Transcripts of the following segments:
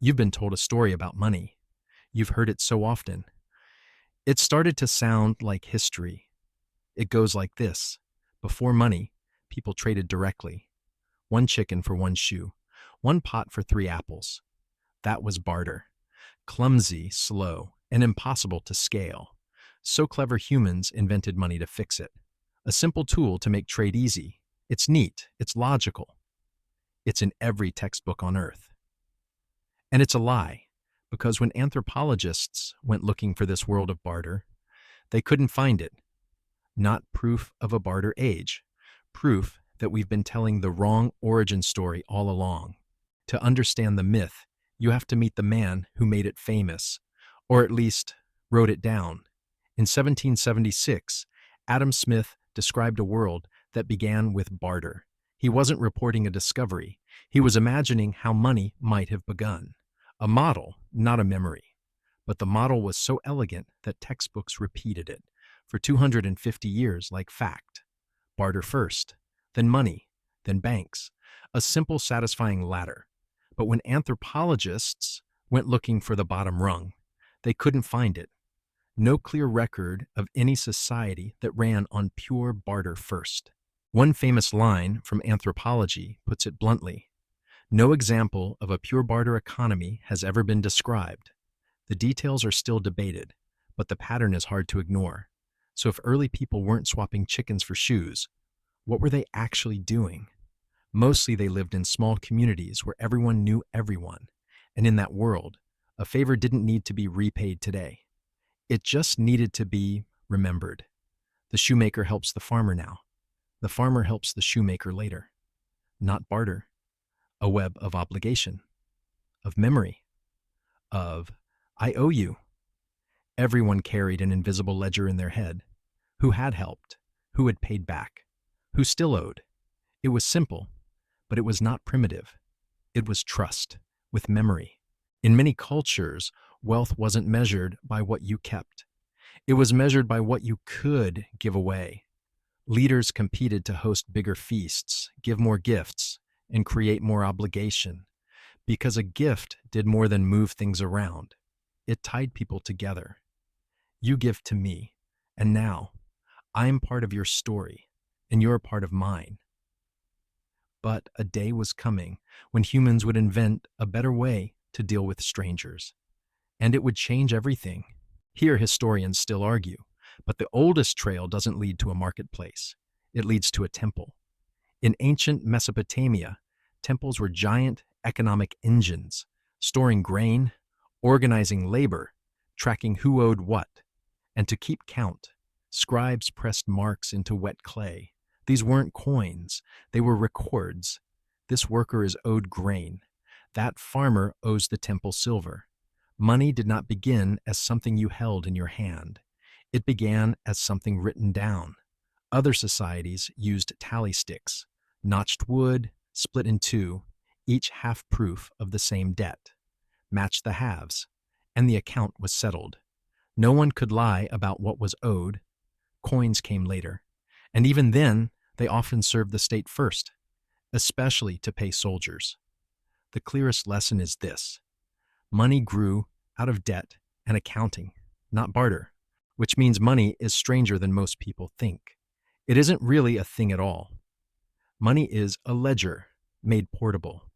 You've been told a story about money. You've heard it so often. It started to sound like history. It goes like this. Before money, people traded directly. One chicken for one shoe. One pot for three apples. That was barter. Clumsy, slow, and impossible to scale. So clever humans invented money to fix it. A simple tool to make trade easy. It's neat. It's logical. It's in every textbook on Earth. And it's a lie, because when anthropologists went looking for this world of barter, they couldn't find it. Not proof of a barter age, proof that we've been telling the wrong origin story all along. To understand the myth, you have to meet the man who made it famous, or at least wrote it down. In 1776, Adam Smith described a world that began with barter. He wasn't reporting a discovery. He was imagining how money might have begun. A model, not a memory. But the model was so elegant that textbooks repeated it for 250 years like fact. Barter first, then money, then banks. A simple, satisfying ladder. But when anthropologists went looking for the bottom rung, they couldn't find it. No clear record of any society that ran on pure barter first. One famous line from Anthropology puts it bluntly. No example of a pure barter economy has ever been described. The details are still debated, but the pattern is hard to ignore. So if early people weren't swapping chickens for shoes, what were they actually doing? Mostly they lived in small communities where everyone knew everyone. And in that world, a favor didn't need to be repaid today. It just needed to be remembered. The shoemaker helps the farmer now. The farmer helps the shoemaker later. Not barter. A web of obligation, of memory, of I owe you. Everyone carried an invisible ledger in their head. Who had helped, who had paid back, who still owed. It was simple, but it was not primitive. It was trust, with memory. In many cultures, wealth wasn't measured by what you kept. It was measured by what you could give away. Leaders competed to host bigger feasts, give more gifts, and create more obligation, because a gift did more than move things around. It tied people together. You give to me, and now I'm part of your story, and you're a part of mine. But a day was coming when humans would invent a better way to deal with strangers, and it would change everything. Here historians still argue, but the oldest trail doesn't lead to a marketplace. It leads to a temple. In ancient Mesopotamia, temples were giant economic engines, storing grain, organizing labor, tracking who owed what. And to keep count, scribes pressed marks into wet clay. These weren't coins, they were records. This worker is owed grain. That farmer owes the temple silver. Money did not begin as something you held in your hand. It began as something written down. Other societies used tally sticks, notched wood, split in two, each half proof of the same debt, matched the halves, and the account was settled. No one could lie about what was owed. Coins came later, and even then, they often served the state first, especially to pay soldiers. The clearest lesson is this. Money grew out of debt and accounting, not barter, which means money is stranger than most people think. It isn't really a thing at all. Money is a ledger made portable,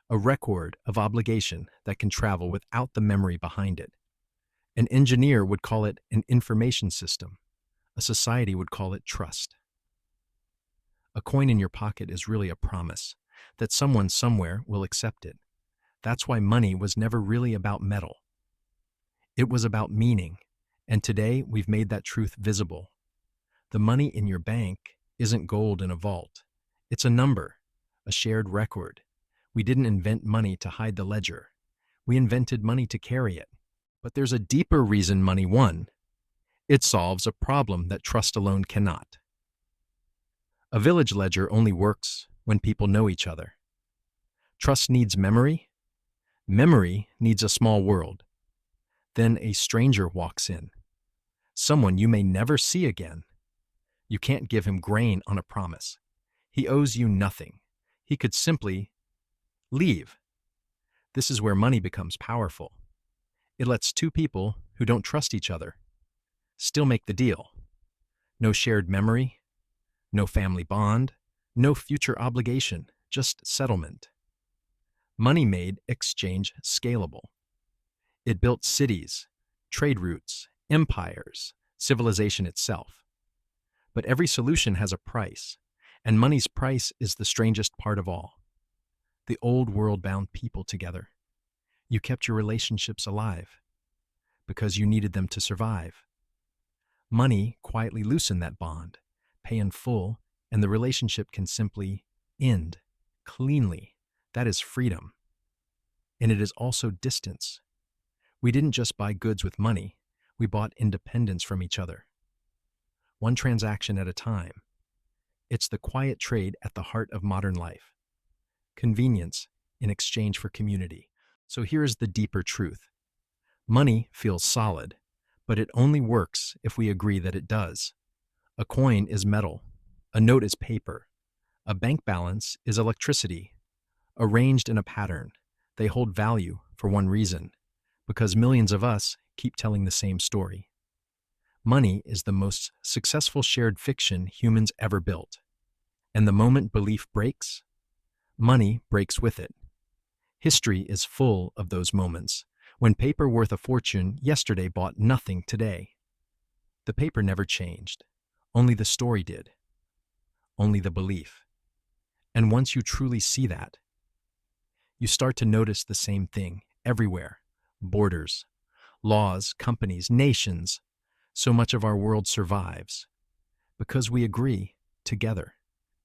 a record of obligation that can travel without the memory behind it. An engineer would call it an information system. A society would call it trust. A coin in your pocket is really a promise that someone somewhere will accept it. That's why money was never really about metal. It was about meaning, and today we've made that truth visible. The money in your bank isn't gold in a vault. It's a number, a shared record. We didn't invent money to hide the ledger. We invented money to carry it. But there's a deeper reason money won. It solves a problem that trust alone cannot. A village ledger only works when people know each other. Trust needs memory. Memory needs a small world. Then a stranger walks in, someone you may never see again. You can't give him grain on a promise. He owes you nothing. He could simply leave. This is where money becomes powerful. It lets two people who don't trust each other still make the deal. No shared memory, no family bond, no future obligation, just settlement. Money made exchange scalable. It built cities, trade routes, empires, civilization itself. But every solution has a price, and money's price is the strangest part of all. The old world bound people together. You kept your relationships alive because you needed them to survive. Money quietly loosened that bond, pay in full, and the relationship can simply end cleanly. That is freedom. And it is also distance. We didn't just buy goods with money, we bought independence from each other. One transaction at a time. It's the quiet trade at the heart of modern life. Convenience in exchange for community. So here's the deeper truth. Money feels solid, but it only works if we agree that it does. A coin is metal. A note is paper. A bank balance is electricity. Arranged in a pattern, they hold value for one reason, because millions of us keep telling the same story. Money is the most successful shared fiction humans ever built. And the moment belief breaks, money breaks with it. History is full of those moments, when paper worth a fortune yesterday bought nothing today. The paper never changed. Only the story did. Only the belief. And once you truly see that, you start to notice the same thing everywhere. Borders, laws, companies, nations. So much of our world survives because we agree together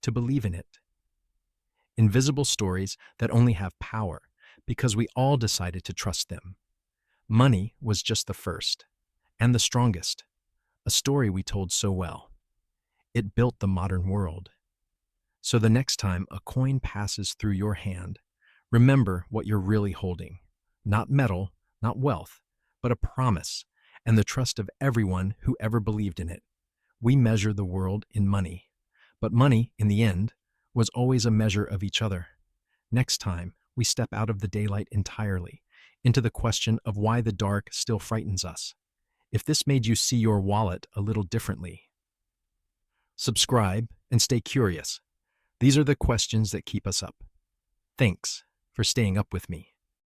to believe in it. Invisible stories that only have power because we all decided to trust them. Money was just the first and the strongest, a story we told so well. It built the modern world. So the next time a coin passes through your hand, remember what you're really holding. Not metal, not wealth, but a promise and the trust of everyone who ever believed in it. We measure the world in money, but money, in the end, was always a measure of each other. Next time, we step out of the daylight entirely, into the question of why the dark still frightens us. If this made you see your wallet a little differently, subscribe and stay curious. These are the questions that keep us up. Thanks for staying up with me.